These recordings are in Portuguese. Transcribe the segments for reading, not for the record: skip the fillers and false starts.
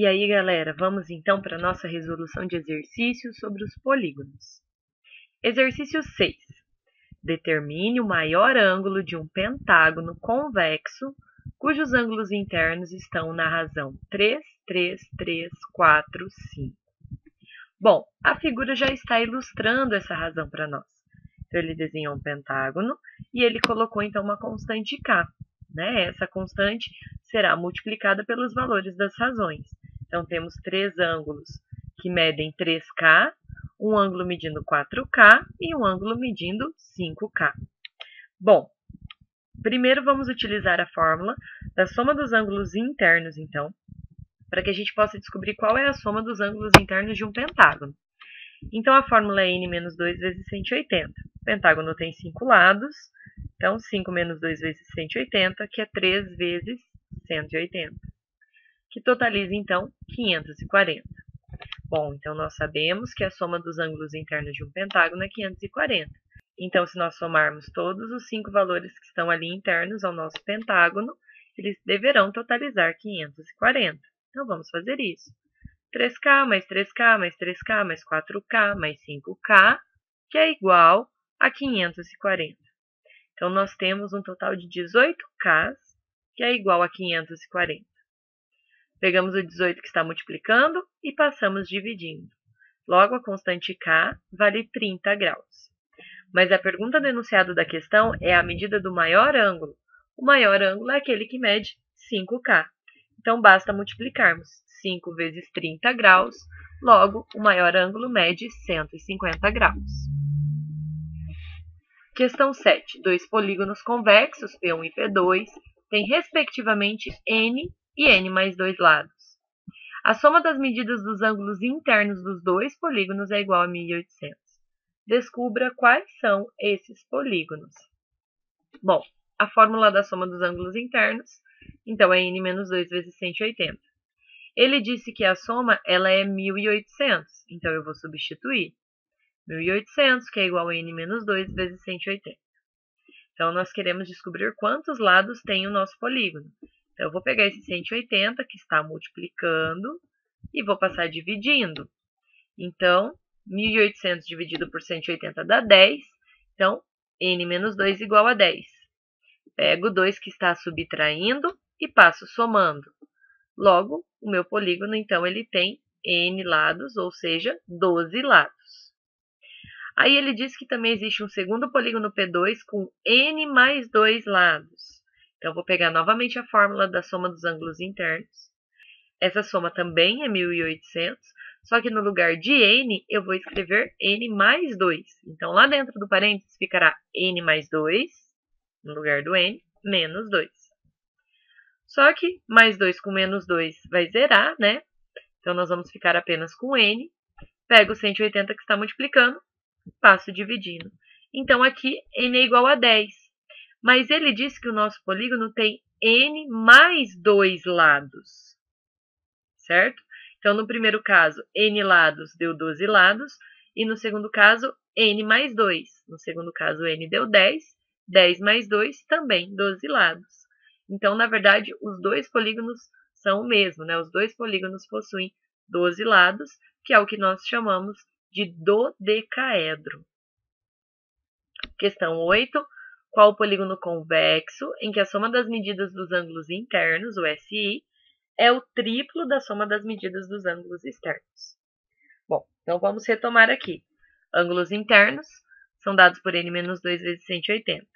E aí, galera, vamos então para a nossa resolução de exercícios sobre os polígonos. Exercício 6. Determine o maior ângulo de um pentágono convexo, cujos ângulos internos estão na razão 3, 3, 3, 4, 5. Bom, a figura já está ilustrando essa razão para nós. Então, ele desenhou um pentágono e ele colocou, então, uma constante K. Essa constante será multiplicada pelos valores das razões. Então, temos três ângulos que medem 3K, um ângulo medindo 4K e um ângulo medindo 5K. Bom, primeiro vamos utilizar a fórmula da soma dos ângulos internos, então, para que a gente possa descobrir qual é a soma dos ângulos internos de um pentágono. Então, a fórmula é n menos 2 vezes 180. O pentágono tem 5 lados, então 5 menos 2 vezes 180, que é 3 vezes 180, que totaliza, então, 540. Bom, então nós sabemos que a soma dos ângulos internos de um pentágono é 540. Então, se nós somarmos todos os 5 valores que estão ali internos ao nosso pentágono, eles deverão totalizar 540. Então, vamos fazer isso. 3K mais 3K mais 3K mais 4K mais 5K, que é igual a 540. Então, nós temos um total de 18K, que é igual a 540. Pegamos o 18 que está multiplicando e passamos dividindo. Logo, a constante K vale 30 graus. Mas a pergunta do enunciado da questão é a medida do maior ângulo. O maior ângulo é aquele que mede 5K. Então, basta multiplicarmos 5 vezes 30 graus, logo, o maior ângulo mede 150 graus. Questão 7. Dois polígonos convexos, P1 e P2, têm respectivamente N e N mais 2 lados. A soma das medidas dos ângulos internos dos dois polígonos é igual a 1.800. Descubra quais são esses polígonos. Bom, a fórmula da soma dos ângulos internos, então, é n menos 2 vezes 180. Ele disse que a soma ela é 1.800, então eu vou substituir. 1.800, que é igual a n menos 2 vezes 180. Então, nós queremos descobrir quantos lados tem o nosso polígono. Então, eu vou pegar esse 180, que está multiplicando, e vou passar dividindo. Então, 1.800 dividido por 180 dá 10. Então, n menos 2 igual a 10. Pego o 2 que está subtraindo e passo somando. Logo, o meu polígono, então, ele tem n lados, ou seja, 12 lados. Aí ele diz que também existe um segundo polígono P2 com n mais 2 lados. Então, vou pegar novamente a fórmula da soma dos ângulos internos. Essa soma também é 1.800, só que no lugar de n, eu vou escrever n mais 2. Então, lá dentro do parênteses ficará n mais 2, no lugar do n, menos 2. Só que mais 2 com menos 2 vai zerar, né? Então, nós vamos ficar apenas com n. Pego o 180 que está multiplicando, passo dividindo. Então, aqui, n é igual a 10. Mas ele disse que o nosso polígono tem n mais 2 lados. Certo? Então, no primeiro caso, n lados deu 12 lados. E no segundo caso, n mais 2. No segundo caso, n deu 10. 10 mais 2 também 12 lados. Então, na verdade, os dois polígonos são o mesmo, né? Os dois polígonos possuem 12 lados, que é o que nós chamamos de dodecaedro. Questão 8. Qual o polígono convexo em que a soma das medidas dos ângulos internos, o SI, é o triplo da soma das medidas dos ângulos externos? Bom, então vamos retomar aqui. Ângulos internos são dados por n menos 2 vezes 180.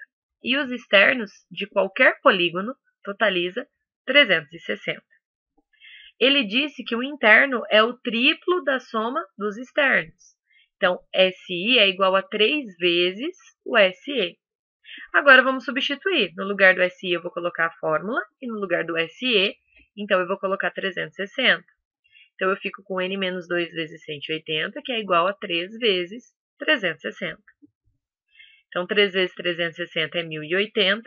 E os externos de qualquer polígono totaliza 360. Ele disse que o interno é o triplo da soma dos externos. Então, SI é igual a 3 vezes o SE. Agora, vamos substituir. No lugar do SI, eu vou colocar a fórmula, e no lugar do SE, então, eu vou colocar 360. Então, eu fico com n menos 2 vezes 180, que é igual a 3 vezes 360. Então, 3 vezes 360 é 1.080.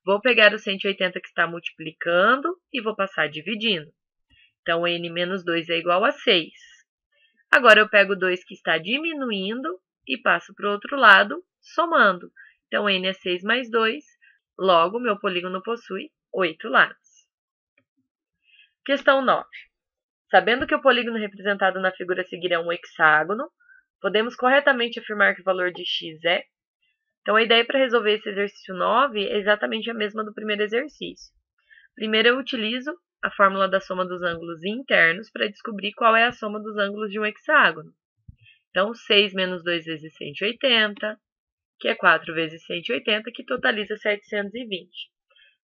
Vou pegar o 180 que está multiplicando e vou passar dividindo. Então, n menos 2 é igual a 6. Agora, eu pego o 2 que está diminuindo e passo para o outro lado, somando. Então, n é 6 mais 2, logo, meu polígono possui 8 lados. Questão 9. Sabendo que o polígono representado na figura a seguir é um hexágono, podemos corretamente afirmar que o valor de x é. Então, a ideia para resolver esse exercício 9 é exatamente a mesma do primeiro exercício. Primeiro, eu utilizo a fórmula da soma dos ângulos internos para descobrir qual é a soma dos ângulos de um hexágono. Então, 6 menos 2 vezes 180, que é 4 vezes 180, que totaliza 720.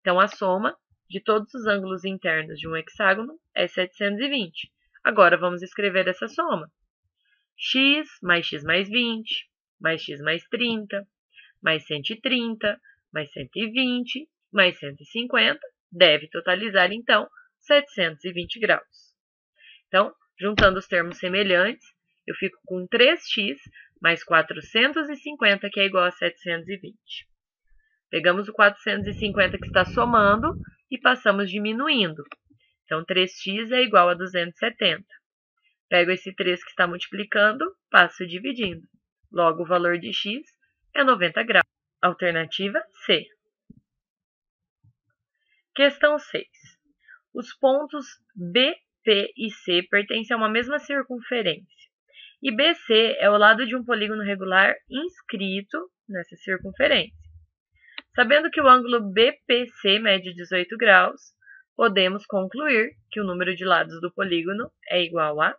Então, a soma de todos os ângulos internos de um hexágono é 720. Agora, vamos escrever essa soma. X mais 20, mais x mais 30, mais 130, mais 120, mais 150, deve totalizar, então, 720 graus. Então, juntando os termos semelhantes, eu fico com 3x mais 450, que é igual a 720. Pegamos o 450 que está somando e passamos diminuindo. Então, 3x é igual a 270. Pego esse 3 que está multiplicando, passo dividindo. Logo, o valor de x é 90 graus. Alternativa C. Questão 6. Os pontos B, P e C pertencem a uma mesma circunferência. E BC é o lado de um polígono regular inscrito nessa circunferência. Sabendo que o ângulo BPC mede 18 graus, podemos concluir que o número de lados do polígono é igual a...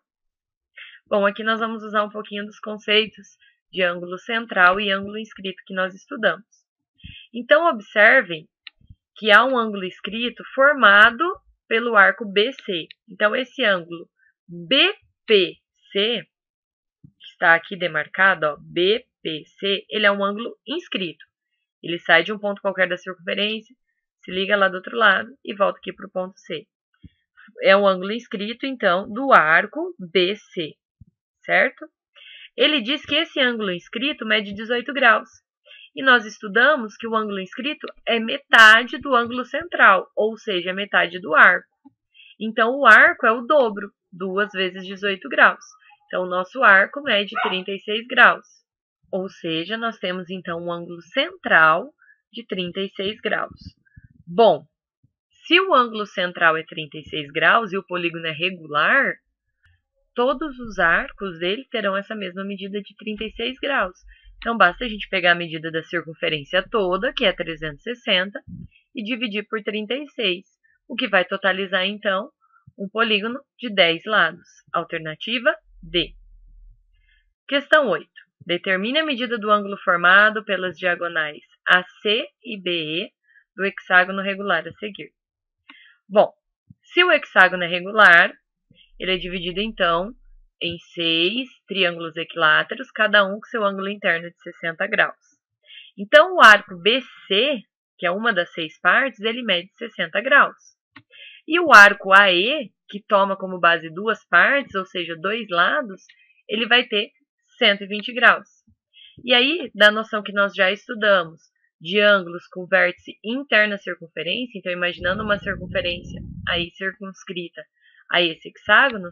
Bom, aqui nós vamos usar um pouquinho dos conceitos de ângulo central e ângulo inscrito que nós estudamos. Então, observem que há um ângulo inscrito formado pelo arco BC. Então, esse ângulo BPC, que está aqui demarcado, ó, BPC, ele é um ângulo inscrito. Ele sai de um ponto qualquer da circunferência, se liga lá do outro lado e volta aqui para o ponto C. É um ângulo inscrito, então, do arco BC, certo? Ele diz que esse ângulo inscrito mede 18 graus. E nós estudamos que o ângulo inscrito é metade do ângulo central, ou seja, metade do arco. Então, o arco é o dobro, 2 vezes 18 graus. Então, o nosso arco mede 36 graus. Ou seja, nós temos, então, um ângulo central de 36 graus. Bom, se o ângulo central é 36 graus e o polígono é regular, todos os arcos dele terão essa mesma medida de 36 graus. Então, basta a gente pegar a medida da circunferência toda, que é 360, e dividir por 36, o que vai totalizar, então, um polígono de 10 lados. Alternativa D. Questão 8. Determine a medida do ângulo formado pelas diagonais AC e BE do hexágono regular a seguir. Bom, se o hexágono é regular, ele é dividido, então, em 6 triângulos equiláteros, cada um com seu ângulo interno de 60 graus. Então, o arco BC, que é uma das 6 partes, ele mede 60 graus. E o arco AE, que toma como base 2 partes, ou seja, 2 lados, ele vai ter 120 graus. E aí, da noção que nós já estudamos, de ângulos com vértice interno à circunferência, então imaginando uma circunferência aí circunscrita a esse hexágono,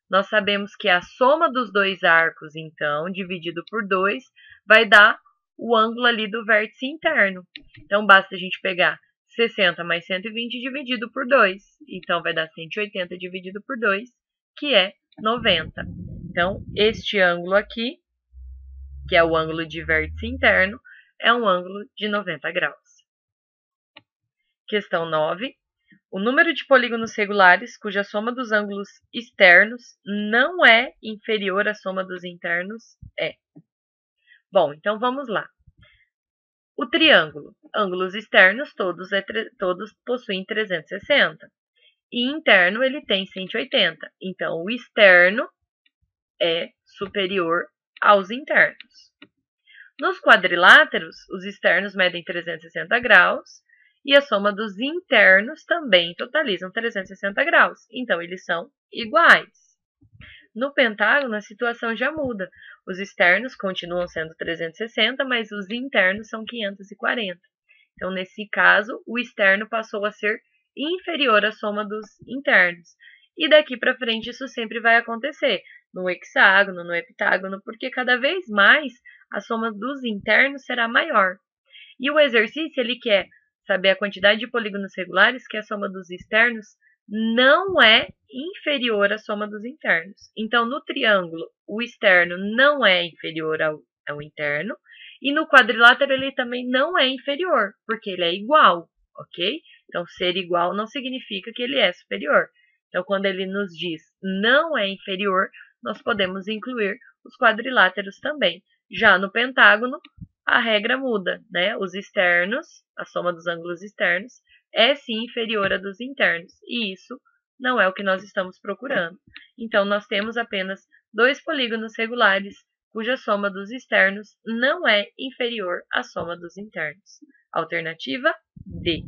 nós sabemos que a soma dos dois arcos, então, dividido por 2, vai dar o ângulo ali do vértice interno. Então, basta a gente pegar 60 mais 120 dividido por 2. Então, vai dar 180 dividido por 2, que é 90. Então, este ângulo aqui, que é o ângulo de vértice interno, é um ângulo de 90 graus. Questão 9. O número de polígonos regulares cuja soma dos ângulos externos não é inferior à soma dos internos é. Bom, então vamos lá. O triângulo, ângulos externos, todos possuem 360. E interno ele tem 180. Então, o externo é superior aos internos. Nos quadriláteros, os externos medem 360 graus e a soma dos internos também totalizam 360 graus. Então, eles são iguais. No pentágono, a situação já muda. Os externos continuam sendo 360, mas os internos são 540. Então, nesse caso, o externo passou a ser inferior à soma dos internos. E daqui para frente isso sempre vai acontecer, no hexágono, no heptágono, porque cada vez mais a soma dos internos será maior. E o exercício ele quer saber a quantidade de polígonos regulares que a soma dos externos não é inferior à soma dos internos. Então, no triângulo, o externo não é inferior ao interno, e no quadrilátero ele também não é inferior, porque ele é igual, ok? Então, ser igual não significa que ele é superior. Então, quando ele nos diz não é inferior, nós podemos incluir os quadriláteros também. Já no pentágono, a regra muda, né? Os externos, a soma dos ângulos externos, é sim inferior à dos internos, e isso não é o que nós estamos procurando. Então, nós temos apenas dois polígonos regulares, cuja soma dos externos não é inferior à soma dos internos. Alternativa D.